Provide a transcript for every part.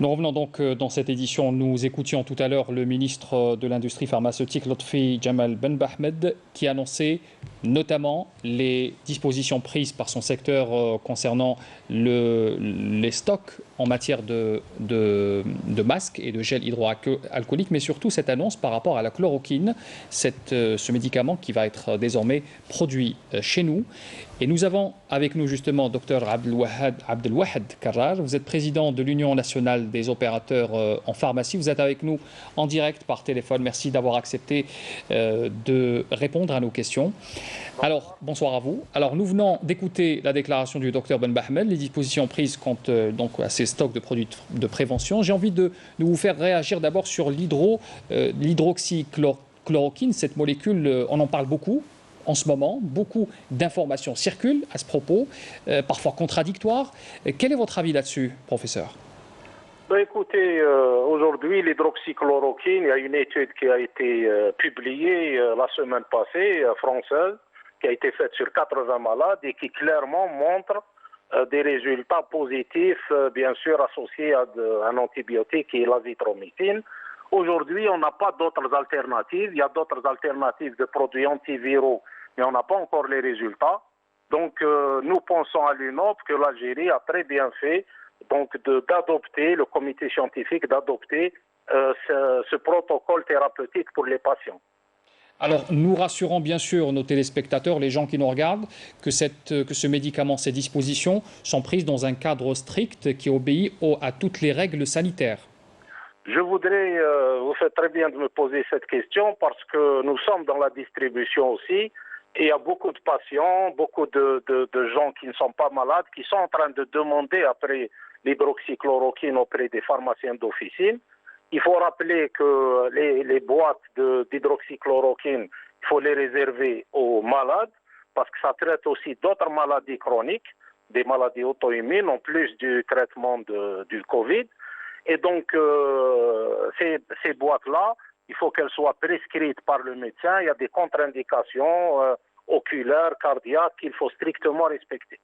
Nous revenons donc dans cette édition. Nous écoutions tout à l'heure le ministre de l'Industrie pharmaceutique, Lotfi Jamal Ben Bahmed, qui annonçait notamment les dispositions prises par son secteur concernant les stocks en matière de masques et de gel hydroalcoolique, mais surtout cette annonce par rapport à la chloroquine, ce médicament qui va être désormais produit chez nous. Et nous avons avec nous justement Dr Abdelwahad Karrar. Vous êtes président de l'Union nationale des opérateurs en pharmacie. Vous êtes avec nous en direct par téléphone. Merci d'avoir accepté de répondre à nos questions. Alors, bonsoir à vous. Alors, nous venons d'écouter la déclaration du Dr Ben Bahmed, les dispositions prises quant donc à ces stocks de produits de prévention. J'ai envie de vous faire réagir d'abord sur l'hydroxychloroquine. Cette molécule, on en parle beaucoup en ce moment. Beaucoup d'informations circulent à ce propos, parfois contradictoires. Quel est votre avis là-dessus, professeur ? Écoutez, aujourd'hui, l'hydroxychloroquine, il y a une étude qui a été publiée la semaine passée, française, qui a été faite sur 80 malades et qui clairement montre des résultats positifs, bien sûr associés à un antibiotique qui est l'azithromycine. Aujourd'hui, on n'a pas d'autres alternatives. Il y a d'autres alternatives de produits antiviraux, mais on n'a pas encore les résultats. Donc, nous pensons à l'UNOP que l'Algérie a très bien fait donc d'adopter, le comité scientifique d'adopter ce protocole thérapeutique pour les patients. Alors, nous rassurons bien sûr nos téléspectateurs, les gens qui nous regardent, que ce médicament, ces dispositions sont prises dans un cadre strict qui obéit à toutes les règles sanitaires. Je voudrais, vous faites très bien de me poser cette question parce que nous sommes dans la distribution aussi et il y a beaucoup de patients, beaucoup de gens qui ne sont pas malades, qui sont en train de demander après l'hydroxychloroquine auprès des pharmaciens d'officine. Il faut rappeler que les boîtes d'hydroxychloroquine, il faut les réserver aux malades parce que ça traite aussi d'autres maladies chroniques, des maladies auto-immunes en plus du traitement du Covid. Et donc, ces boîtes-là, il faut qu'elles soient prescrites par le médecin. Il y a des contre-indications oculaires, cardiaques qu'il faut strictement respecter.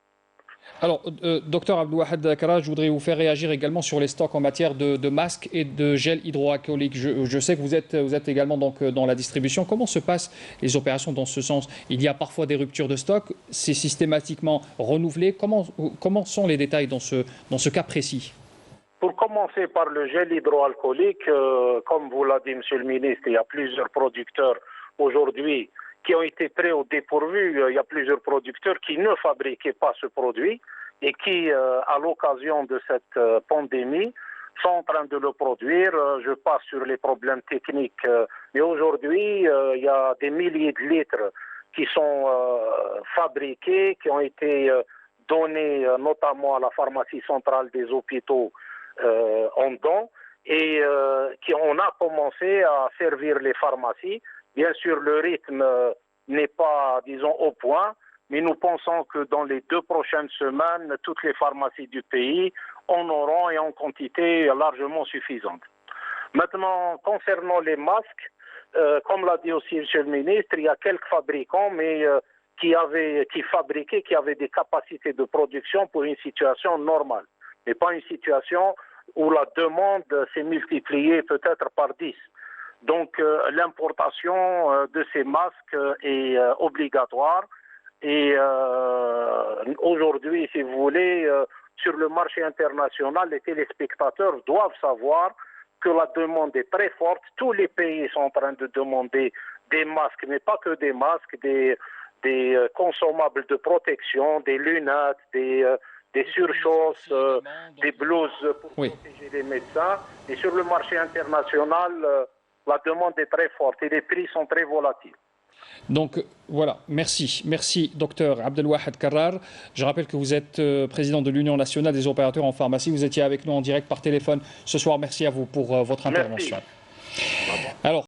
Alors, docteur Abdelwahad Karrar, je voudrais vous faire réagir également sur les stocks en matière de masques et de gel hydroalcoolique. Je sais que vous êtes également donc dans la distribution. Comment se passent les opérations dans ce sens? Il y a parfois des ruptures de stock, c'est systématiquement renouvelé. Comment sont les détails dans ce cas précis? Pour commencer par le gel hydroalcoolique, comme vous l'a dit Monsieur le ministre, il y a plusieurs producteurs aujourd'hui qui ont été pris au dépourvu. Il y a plusieurs producteurs qui ne fabriquaient pas ce produit et qui, à l'occasion de cette pandémie, sont en train de le produire. Je passe sur les problèmes techniques. Mais aujourd'hui, il y a des milliers de litres qui sont fabriqués, qui ont été donnés notamment à la pharmacie centrale des hôpitaux en don et on a commencé à servir les pharmacies. Bien sûr, le rythme n'est pas, disons, au point, mais nous pensons que dans les 2 prochaines semaines, toutes les pharmacies du pays en auront et en quantité largement suffisante. Maintenant, concernant les masques, comme l'a dit aussi M. le ministre, il y a quelques fabricants, mais qui avaient des capacités de production pour une situation normale, mais pas une situation où la demande s'est multipliée peut-être par 10. Donc l'importation de ces masques est obligatoire et aujourd'hui, si vous voulez, sur le marché international, les téléspectateurs doivent savoir que la demande est très forte. Tous les pays sont en train de demander des masques, mais pas que des masques, des consommables de protection, des lunettes, des surchausses, des blouses pour protéger les médecins. Et sur le marché international, la demande est très forte et les prix sont très volatiles. Donc voilà, merci docteur Abdelwahad Karrar. Je rappelle que vous êtes président de l'Union nationale des opérateurs en pharmacie. Vous étiez avec nous en direct par téléphone ce soir. Merci à vous pour votre intervention. Merci.